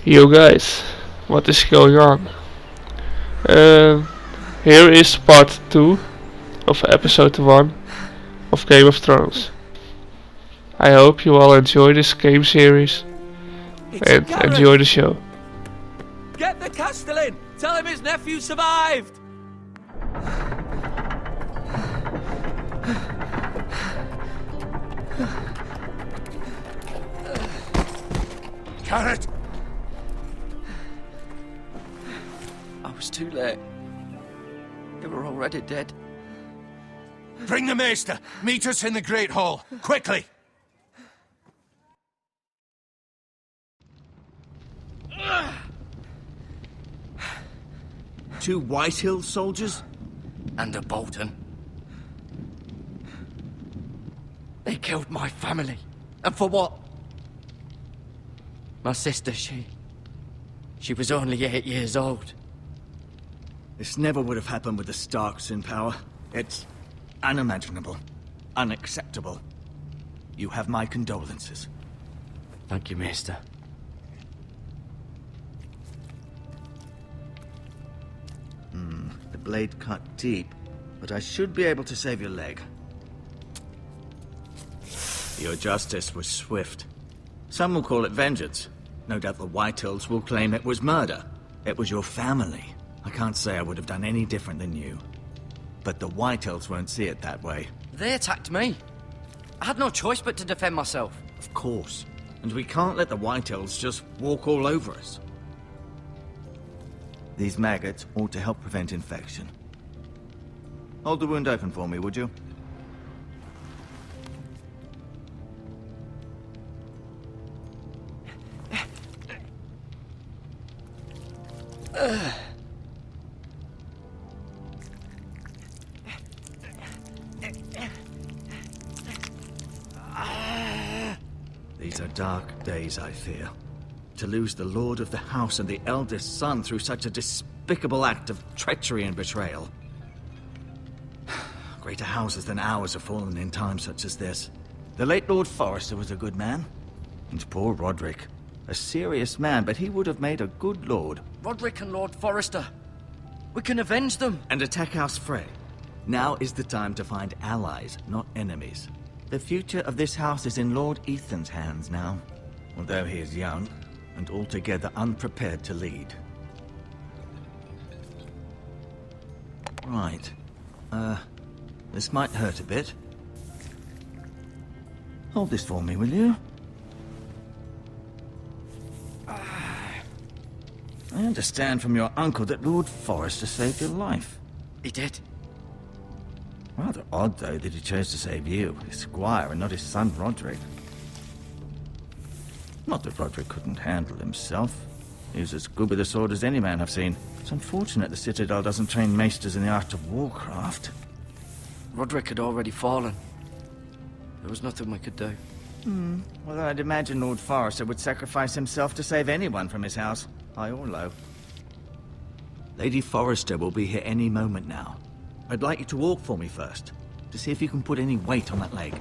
Yo guys, what is going on? Uh, Here is part 2 of episode 1 of Game of Thrones. I hope you all enjoy this game series and enjoy the show. Get the Castellan! Tell him his nephew survived! Carrot! I was too late. They were already dead. Bring the Maester! Meet us in the Great Hall! Quickly! Two Whitehill soldiers? And a Bolton. They killed my family. And for what? My sister, she was only 8 years old. This never would have happened with the Starks in power. It's unimaginable. Unacceptable. You have my condolences. Thank you, Maester. The blade cut deep, but I should be able to save your leg. Your justice was swift. Some will call it vengeance. No doubt the Whitehills will claim it was murder. It was your family. I can't say I would have done any different than you. But the Whitehills won't see it that way. They attacked me. I had no choice but to defend myself. Of course. And we can't let the Whitehills just walk all over us. These maggots ought to help prevent infection. Hold the wound open for me, would you? These are dark days, I fear. To lose the Lord of the House and the eldest son through such a despicable act of treachery and betrayal. Greater houses than ours have fallen in times such as this. The late Lord Forrester was a good man. And poor Roderick. A serious man, but he would have made a good lord. Roderick and Lord Forrester. We can avenge them. And attack House Frey. Now is the time to find allies, not enemies. The future of this house is in Lord Ethan's hands now. Although he is young, and altogether unprepared to lead. Right. This might hurt a bit. Hold this for me, will you? I understand from your uncle that Lord Forrester saved your life. He did. Rather odd, though, that he chose to save you, his squire, and not his son Roderick. Not that Roderick couldn't handle himself. He was as good with a sword as any man I've seen. It's unfortunate the Citadel doesn't train maesters in the art of warcraft. Roderick had already fallen. There was nothing we could do. Well, I'd imagine Lord Forrester would sacrifice himself to save anyone from his house, high or low. Lady Forrester will be here any moment now. I'd like you to walk for me first, to see if you can put any weight on that leg.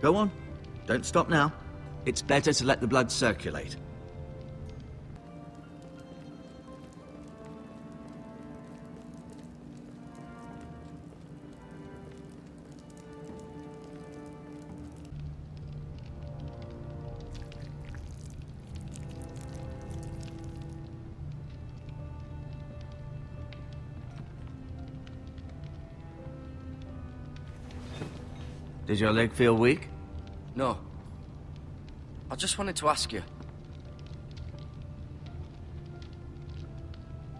Go on. Don't stop now. It's better to let the blood circulate. Did your leg feel weak? No. I just wanted to ask you.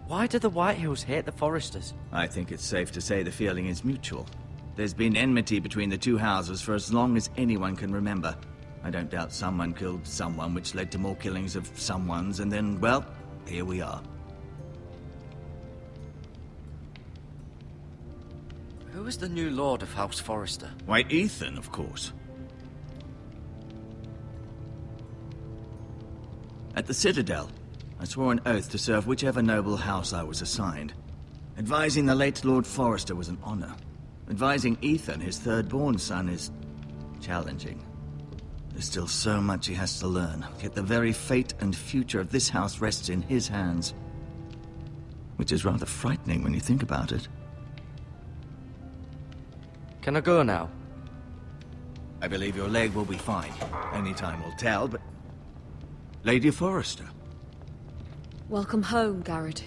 Why do the Whitehills hate the Forresters? I think it's safe to say the feeling is mutual. There's been enmity between the two houses for as long as anyone can remember. I don't doubt someone killed someone, which led to more killings of someones, and then, well, here we are. Who is the new Lord of House Forrester? Why, Ethan, of course. At the Citadel, I swore an oath to serve whichever noble house I was assigned. Advising the late Lord Forrester was an honor. Advising Ethan, his third-born son, is challenging. There's still so much he has to learn, yet the very fate and future of this house rests in his hands. Which is rather frightening when you think about it. Can I go now? I believe your leg will be fine. Only time will tell, but... Lady Forrester. Welcome home, Garrett.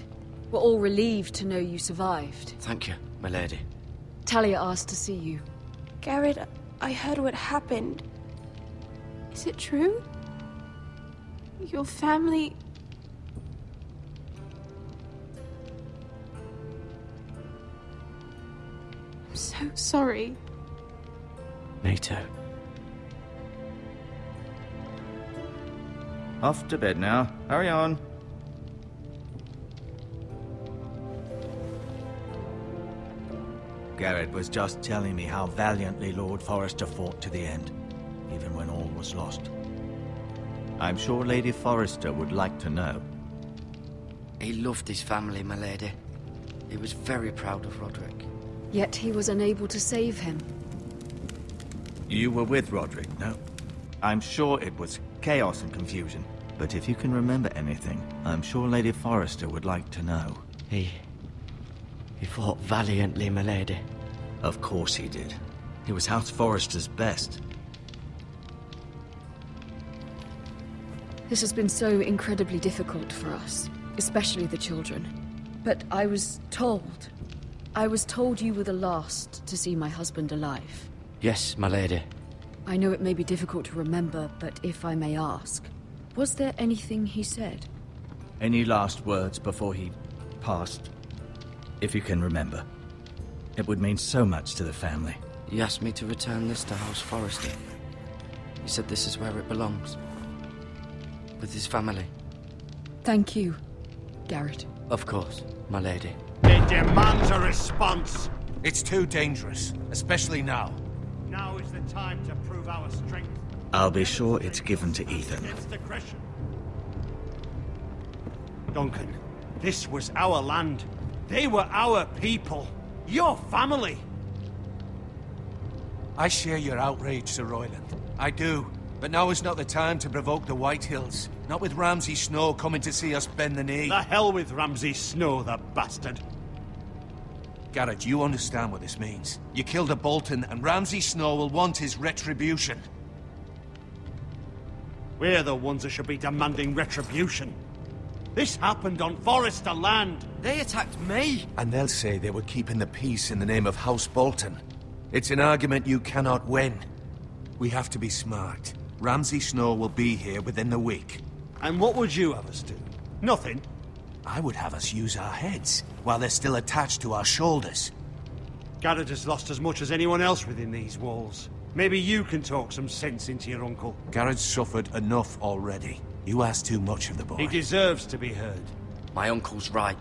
We're all relieved to know you survived. Thank you, my lady. Talia asked to see you. Garrett, I heard what happened. Is it true? Your family... I'm so sorry. Me too. Off to bed now. Hurry on. Garrett was just telling me how valiantly Lord Forrester fought to the end, even when all was lost. I'm sure Lady Forrester would like to know. He loved his family, my lady. He was very proud of Roderick. Yet he was unable to save him. You were with Roderick, no? I'm sure it was chaos and confusion. But if you can remember anything, I'm sure Lady Forrester would like to know. He fought valiantly, my lady. Of course he did. He was House Forrester's best. This has been so incredibly difficult for us, especially the children. But I was told you were the last to see my husband alive. Yes, my lady. I know it may be difficult to remember, but if I may ask, was there anything he said? Any last words before he passed? If you can remember. It would mean so much to the family. He asked me to return this to House Forrester. He said this is where it belongs. With his family. Thank you, Garrett. Of course, my lady. It demands a response. It's too dangerous, especially now. Now is the time to prove our strength. I'll be sure it's given to Ethan. Against aggression. Duncan, this was our land. They were our people. Your family. I share your outrage, Sir Royland. I do. But now is not the time to provoke the Whitehills. Not with Ramsay Snow coming to see us bend the knee. The hell with Ramsay Snow, the bastard. Garrett, you understand what this means. You killed a Bolton, and Ramsay Snow will want his retribution. We're the ones that should be demanding retribution. This happened on Forrester land. They attacked me! And they'll say they were keeping the peace in the name of House Bolton. It's an argument you cannot win. We have to be smart. Ramsay Snow will be here within the week. And what would you have us do? Nothing. I would have us use our heads, while they're still attached to our shoulders. Garrett has lost as much as anyone else within these walls. Maybe you can talk some sense into your uncle. Garrett's suffered enough already. You ask too much of the boy. He deserves to be heard. My uncle's right.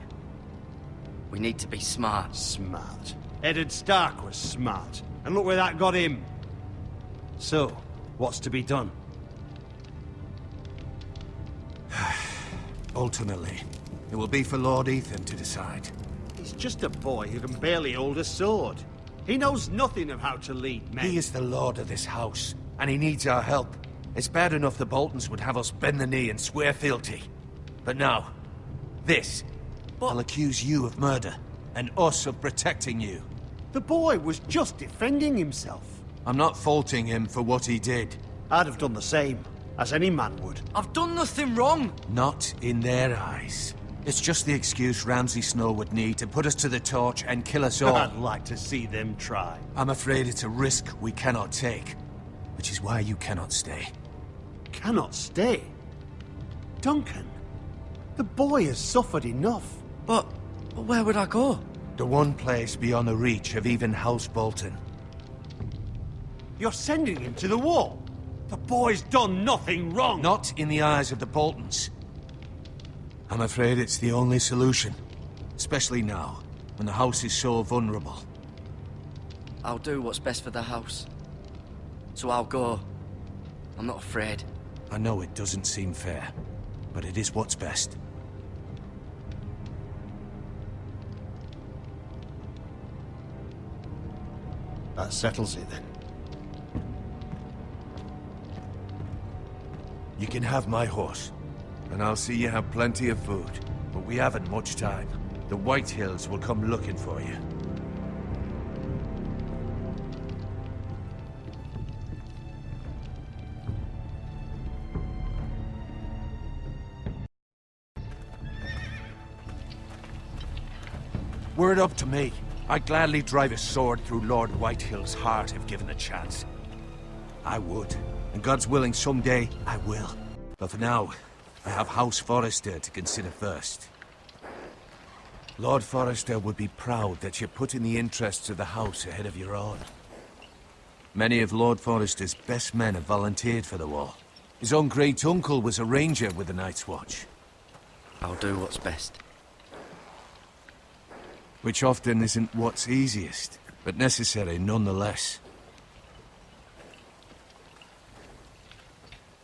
We need to be smart. Smart. Eddard Stark was smart. And look where that got him. So, what's to be done? Ultimately, it will be for Lord Ethan to decide. He's just a boy who can barely hold a sword. He knows nothing of how to lead men. He is the lord of this house, and he needs our help. It's bad enough the Boltons would have us bend the knee and swear fealty. But now, this. I'll accuse you of murder, and us of protecting you. The boy was just defending himself. I'm not faulting him for what he did. I'd have done the same, as any man would. I've done nothing wrong! Not in their eyes. It's just the excuse Ramsay Snow would need to put us to the torch and kill us all. I'd like to see them try. I'm afraid it's a risk we cannot take, which is why you cannot stay. Cannot stay? Duncan, the boy has suffered enough. But where would I go? The one place beyond the reach of even House Bolton. You're sending him to the wall. The boy's done nothing wrong. Not in the eyes of the Boltons. I'm afraid it's the only solution. Especially now, when the house is so vulnerable. I'll do what's best for the house. So I'll go. I'm not afraid. I know it doesn't seem fair, but it is what's best. That settles it then. You can have my horse, and I'll see you have plenty of food. But we haven't much time. The White Hills will come looking for you. Were it up to me, I'd gladly drive a sword through Lord Whitehill's heart if given a chance. I would, and God's willing someday I will. But for now, I have House Forrester to consider first. Lord Forrester would be proud that you're putting the interests of the house ahead of your own. Many of Lord Forrester's best men have volunteered for the war. His own great-uncle was a ranger with the Night's Watch. I'll do what's best. Which often isn't what's easiest, but necessary nonetheless.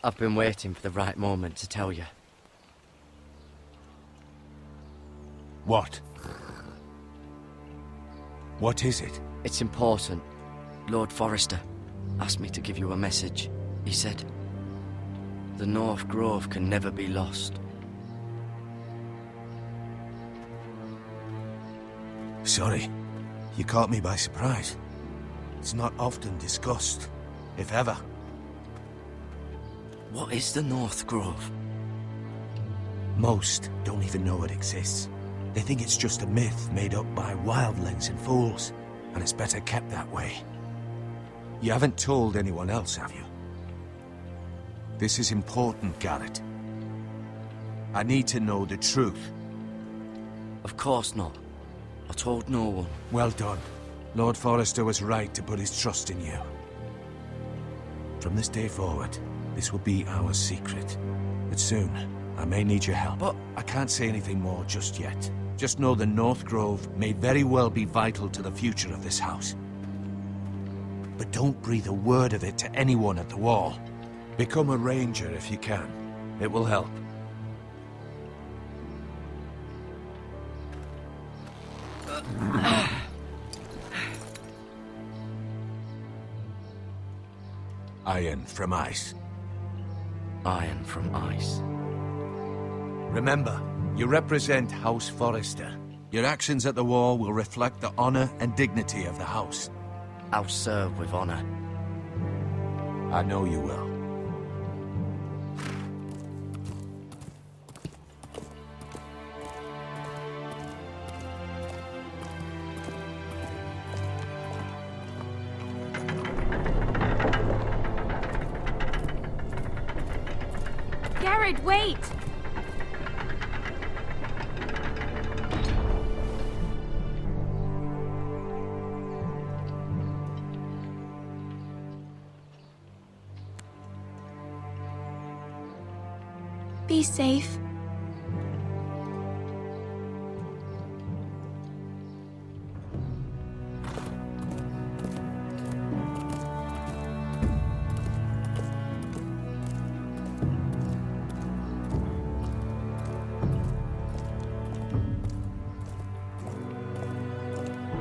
I've been waiting for the right moment to tell you. What? What is it? It's important. Lord Forrester asked me to give you a message. He said, the North Grove can never be lost. Sorry, you caught me by surprise. It's not often discussed, if ever. What is the North Grove? Most don't even know it exists. They think it's just a myth made up by wildlings and fools, and it's better kept that way. You haven't told anyone else, have you? This is important, Garrett. I need to know the truth. Of course not. I told no one. Well done. Lord Forrester was right to put his trust in you. From this day forward, this will be our secret. But soon, I may need your help. But I can't say anything more just yet. Just know the North Grove may very well be vital to the future of this house. But don't breathe a word of it to anyone at the Wall. Become a ranger if you can. It will help. Iron from ice. Iron from ice. Remember, you represent House Forrester. Your actions at the Wall will reflect the honor and dignity of the house. I'll serve with honor. I know you will. Garrett, wait! Be safe.